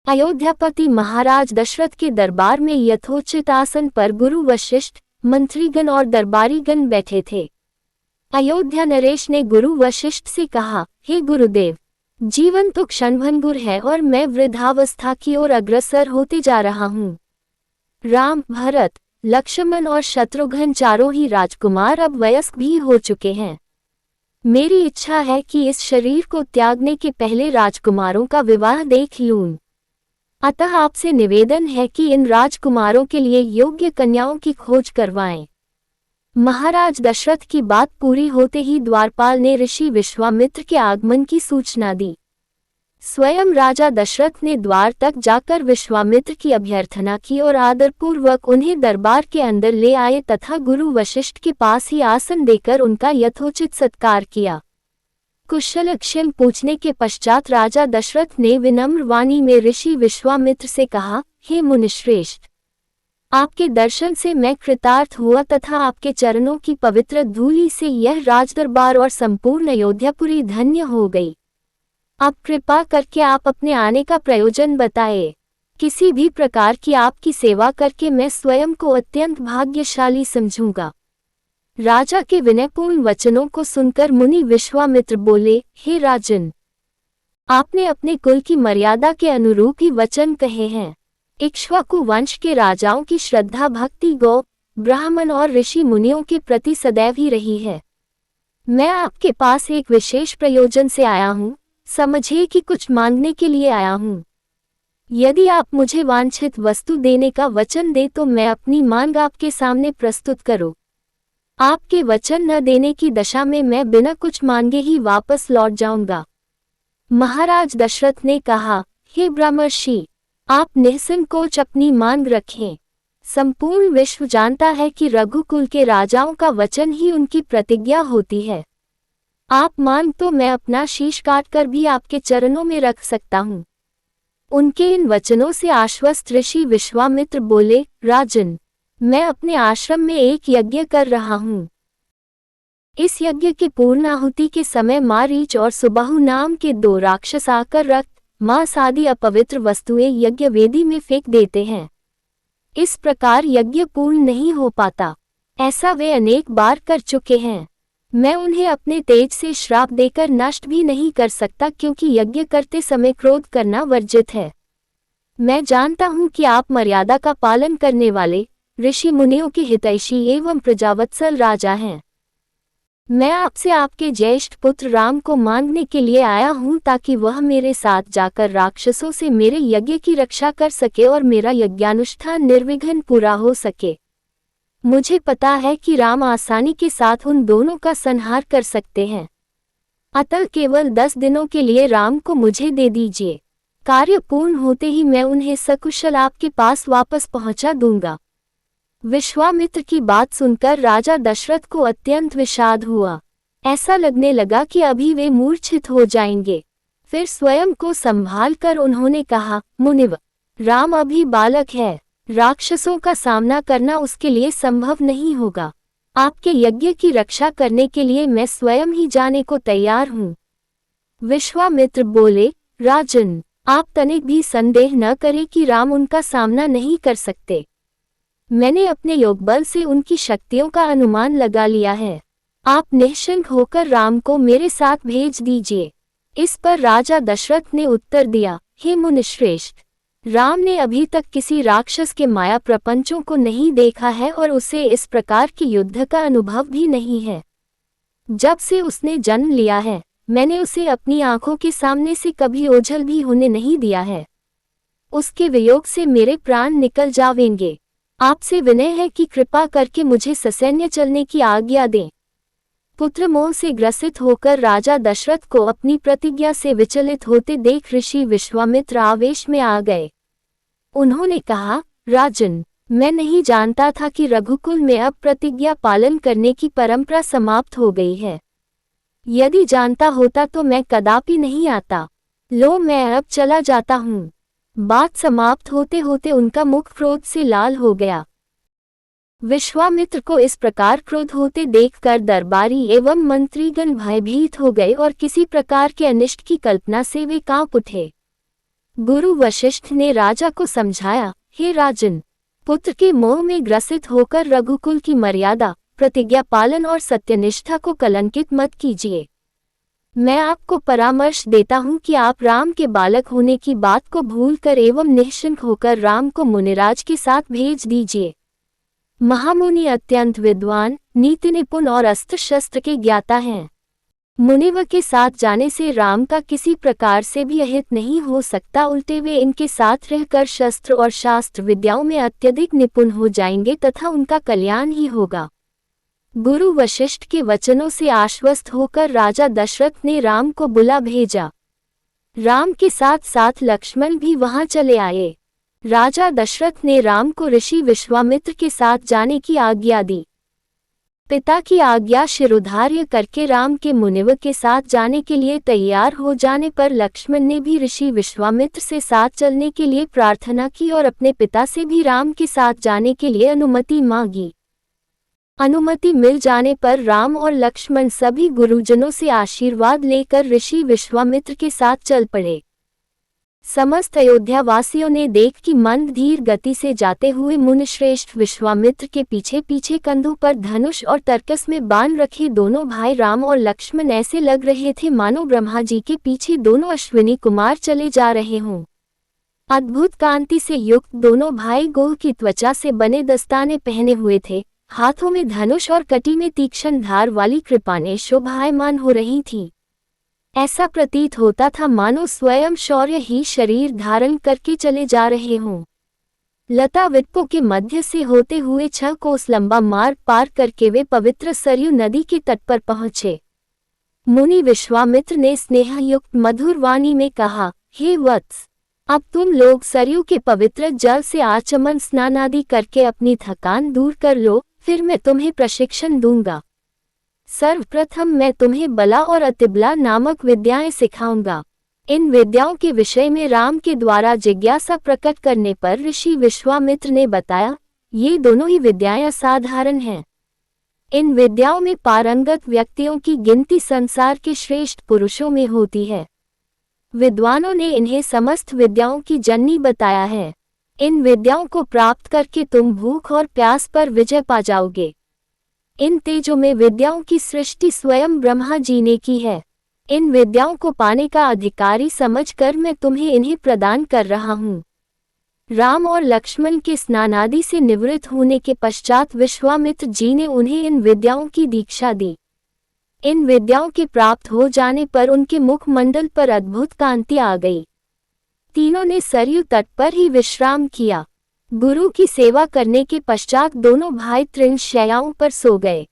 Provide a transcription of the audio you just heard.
अयोध्यापति महाराज दशरथ के दरबार में यथोचित आसन पर गुरु वशिष्ठ, मंत्रीगण और दरबारीगण बैठे थे। अयोध्या नरेश ने गुरु वशिष्ठ से कहा, हे गुरुदेव, जीवन तो क्षणभंगुर है और मैं वृद्धावस्था की ओर अग्रसर होते जा रहा हूँ। राम, भरत, लक्ष्मण और शत्रुघ्न चारों ही राजकुमार अब वयस्क भी हो चुके हैं। मेरी इच्छा है कि इस शरीर को त्यागने के पहले राजकुमारों का विवाह देख लूं। अतः आपसे निवेदन है कि इन राजकुमारों के लिए योग्य कन्याओं की खोज करवाएं। महाराज दशरथ की बात पूरी होते ही द्वारपाल ने ऋषि विश्वामित्र के आगमन की सूचना दी। स्वयं राजा दशरथ ने द्वार तक जाकर विश्वामित्र की अभ्यर्थना की और आदरपूर्वक उन्हें दरबार के अंदर ले आए तथा गुरु वशिष्ठ के पास ही आसन देकर उनका यथोचित सत्कार किया। कुशलक्षेम पूछने के पश्चात राजा दशरथ ने विनम्र वाणी में ऋषि विश्वामित्र से कहा, हे मुनिश्रेष्ठ, आपके दर्शन से मैं कृतार्थ हुआ तथा आपके चरणों की पवित्र धूलि से यह राजदरबार और संपूर्ण अयोध्यापुरी धन्य हो गई। अब कृपा करके आप अपने आने का प्रयोजन बताए। किसी भी प्रकार की आपकी सेवा करके मैं स्वयं को अत्यंत भाग्यशाली समझूंगा। राजा के विनयपूर्ण वचनों को सुनकर मुनि विश्वामित्र बोले, हे राजन, आपने अपने कुल की मर्यादा के अनुरूप ही वचन कहे हैं। इक्ष्वाकु वंश के राजाओं की श्रद्धा भक्ति गौ, ब्राह्मण और ऋषि मुनियों के प्रति सदैव ही रही है। मैं आपके पास एक विशेष प्रयोजन से आया हूँ। समझिए कि कुछ मांगने के लिए आया हूँ। यदि आप मुझे वांछित वस्तु देने का वचन दे तो मैं अपनी मांग आपके सामने प्रस्तुत करूँ। आपके वचन न देने की दशा में मैं बिना कुछ मांगे ही वापस लौट जाऊंगा। महाराज दशरथ ने कहा, हे ब्रह्मर्षि, आप निसंकोच अपनी मांग रखें। संपूर्ण विश्व जानता है कि रघुकुल के राजाओं का वचन ही उनकी प्रतिज्ञा होती है। आप मांग तो मैं अपना शीश काटकर भी आपके चरणों में रख सकता हूँ। उनके इन वचनों से आश्वस्त ऋषि विश्वामित्र बोले, राजन, मैं अपने आश्रम में एक यज्ञ कर रहा हूँ। इस यज्ञ के पूर्णाहुति के समय मारीच और सुबाहु नाम के 2 राक्षस आकर रक्त, मांस आदि अपवित्र वस्तुएं यज्ञ वेदी में फेंक देते हैं। इस प्रकार यज्ञ पूर्ण नहीं हो पाता। ऐसा वे अनेक बार कर चुके हैं। मैं उन्हें अपने तेज से श्राप देकर नष्ट भी नहीं कर सकता, क्योंकि यज्ञ करते समय क्रोध करना वर्जित है। मैं जानता हूँ कि आप मर्यादा का पालन करने वाले ऋषि मुनियों के हितैषी एवं प्रजावत्सल राजा हैं। मैं आपसे आपके ज्येष्ठ पुत्र राम को मांगने के लिए आया हूँ, ताकि वह मेरे साथ जाकर राक्षसों से मेरे यज्ञ की रक्षा कर सके और मेरा यज्ञानुष्ठान निर्विघ्न पूरा हो सके। मुझे पता है कि राम आसानी के साथ उन दोनों का संहार कर सकते हैं। अतः केवल 10 दिनों के लिए राम को मुझे दे दीजिए। कार्य पूर्ण होते ही मैं उन्हें सकुशल आपके पास वापस पहुंचा दूंगा। विश्वामित्र की बात सुनकर राजा दशरथ को अत्यंत विषाद हुआ। ऐसा लगने लगा कि अभी वे मूर्छित हो जाएंगे। फिर स्वयं को संभाल कर उन्होंने कहा, मुनिव, राम अभी बालक है। राक्षसों का सामना करना उसके लिए संभव नहीं होगा। आपके यज्ञ की रक्षा करने के लिए मैं स्वयं ही जाने को तैयार हूँ। विश्वामित्र बोले, राजन, आप तनिक भी संदेह न करें कि राम उनका सामना नहीं कर सकते। मैंने अपने योगबल से उनकी शक्तियों का अनुमान लगा लिया है। आप निश्चिंत होकर राम को मेरे साथ भेज दीजिए। इस पर राजा दशरथ ने उत्तर दिया, हे मुनिश्रेष्ठ, राम ने अभी तक किसी राक्षस के माया प्रपंचों को नहीं देखा है और उसे इस प्रकार की युद्ध का अनुभव भी नहीं है। जब से उसने जन्म लिया है, मैंने उसे अपनी आंखों के सामने से कभी ओझल भी होने नहीं दिया है। उसके वियोग से मेरे प्राण निकल जावेंगे। आपसे विनय है कि कृपा करके मुझे ससैन्य चलने की आज्ञा दें। पुत्र मोह से ग्रसित होकर राजा दशरथ को अपनी प्रतिज्ञा से विचलित होते देख ऋषि विश्वामित्र आवेश में आ गए। उन्होंने कहा, राजन, मैं नहीं जानता था कि रघुकुल में अब प्रतिज्ञा पालन करने की परंपरा समाप्त हो गई है। यदि जानता होता तो मैं कदापि नहीं आता। लो, मैं अब चला जाता हूँ। बात समाप्त होते होते उनका मुख क्रोध से लाल हो गया। विश्वामित्र को इस प्रकार क्रोध होते देखकर दरबारी एवं मंत्रीगण भयभीत हो गए और किसी प्रकार के अनिष्ट की कल्पना से वे कांप उठे। गुरु वशिष्ठ ने राजा को समझाया, हे राजन, पुत्र के मोह में ग्रसित होकर रघुकुल की मर्यादा, प्रतिज्ञा पालन और सत्यनिष्ठा को कलंकित मत कीजिए। मैं आपको परामर्श देता हूँ कि आप राम के बालक होने की बात को भूलकर एवं निश्चिंत होकर राम को मुनिराज के साथ भेज दीजिए। महामुनि अत्यंत विद्वान, नीति निपुण और अस्त्र शस्त्र के ज्ञाता हैं। मुनिव के साथ जाने से राम का किसी प्रकार से भी अहित नहीं हो सकता, उल्टे वे इनके साथ रहकर शस्त्र और शास्त्र विद्याओं में अत्यधिक निपुण हो जाएंगे तथा उनका कल्याण ही होगा। गुरु वशिष्ठ के वचनों से आश्वस्त होकर राजा दशरथ ने राम को बुला भेजा। राम के साथ साथ लक्ष्मण भी वहां चले आए। राजा दशरथ ने राम को ऋषि विश्वामित्र के साथ जाने की आज्ञा दी। पिता की आज्ञा शिरोधार्य करके राम के मुनिव के साथ जाने के लिए तैयार हो जाने पर लक्ष्मण ने भी ऋषि विश्वामित्र से साथ चलने के लिए प्रार्थना की और अपने पिता से भी राम के साथ जाने के लिए अनुमति मांगी। अनुमति मिल जाने पर राम और लक्ष्मण सभी गुरुजनों से आशीर्वाद लेकर ऋषि विश्वामित्र के साथ चल पड़े। समस्त अयोध्या वासियों ने देख कि मंद धीर गति से जाते हुए मुनिश्रेष्ठ विश्वामित्र के पीछे पीछे कंधों पर धनुष और तरकस में बाण रखे दोनों भाई राम और लक्ष्मण ऐसे लग रहे थे मानो ब्रह्मा जी के पीछे दोनों अश्विनी कुमार चले जा रहे हों। अद्भुत कांति से युक्त दोनों भाई गोह की त्वचा से बने दस्ताने पहने हुए थे। हाथों में धनुष और कटी में तीक्ष्ण धार वाली कृपाणें शोभायमान हो रही थीं। ऐसा प्रतीत होता था मानो स्वयं शौर्य ही शरीर धारण करके चले जा रहे हों। लता वृक्षों के मध्य से होते हुए 6 कोस लंबा मार्ग पार करके वे पवित्र सरयू नदी के तट पर पहुंचे। मुनि विश्वामित्र ने स्नेहयुक्त मधुर वाणी में कहा, हे वत्स, अब तुम लोग सरयू के पवित्र जल से आचमन स्नान आदि करके अपनी थकान दूर कर लो, फिर मैं तुम्हें प्रशिक्षण दूंगा। सर्वप्रथम मैं तुम्हें बला और अतिबला नामक विद्याएं सिखाऊंगा। इन विद्याओं के विषय में राम के द्वारा जिज्ञासा प्रकट करने पर ऋषि विश्वामित्र ने बताया, ये दोनों ही विद्याएं असाधारण हैं। इन विद्याओं में पारंगत व्यक्तियों की गिनती संसार के श्रेष्ठ पुरुषों में होती है। विद्वानों ने इन्हें समस्त विद्याओं की जननी बताया है। इन विद्याओं को प्राप्त करके तुम भूख और प्यास पर विजय पा जाओगे। इन तेजों में विद्याओं की सृष्टि स्वयं ब्रह्मा जी ने की है। इन विद्याओं को पाने का अधिकारी समझकर मैं तुम्हें इन्हें प्रदान कर रहा हूँ। राम और लक्ष्मण के स्नानादि से निवृत्त होने के पश्चात विश्वामित्र जी ने उन्हें इन विद्याओं की दीक्षा दी। इन विद्याओं के प्राप्त हो जाने पर उनके मुखमंडल पर अद्भुत कांति आ गई। तीनों ने सरयू तट पर ही विश्राम किया। गुरु की सेवा करने के पश्चात दोनों भाई तृण शैयाओं पर सो गए।